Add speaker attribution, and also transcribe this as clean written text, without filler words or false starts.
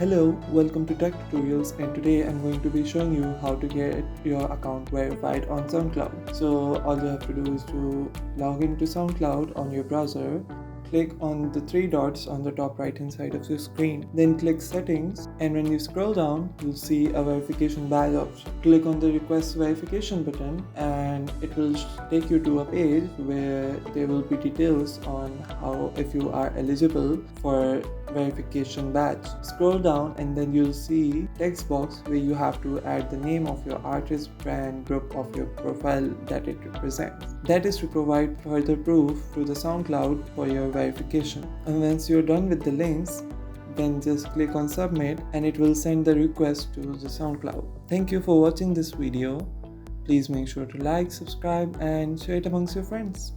Speaker 1: Hello, welcome to Tech Tutorials, and today I'm going to be showing you how to get your account verified on SoundCloud. So all you have to do is to log into SoundCloud on your browser. Click on the three dots on the top right hand side of your screen. Then click settings, and when you scroll down, you'll see a verification badge option. Click on the request verification button and it will take you to a page where there will be details on how if you are eligible for verification badge. Scroll down and then you'll see text box where you have to add the name of your artist, brand, group of your profile that it represents. That is to provide further proof to the SoundCloud for your verification. And once you're done with the links, then just click on submit and it will send the request to the SoundCloud. Thank you for watching this video. Please make sure to like, subscribe and share it amongst your friends.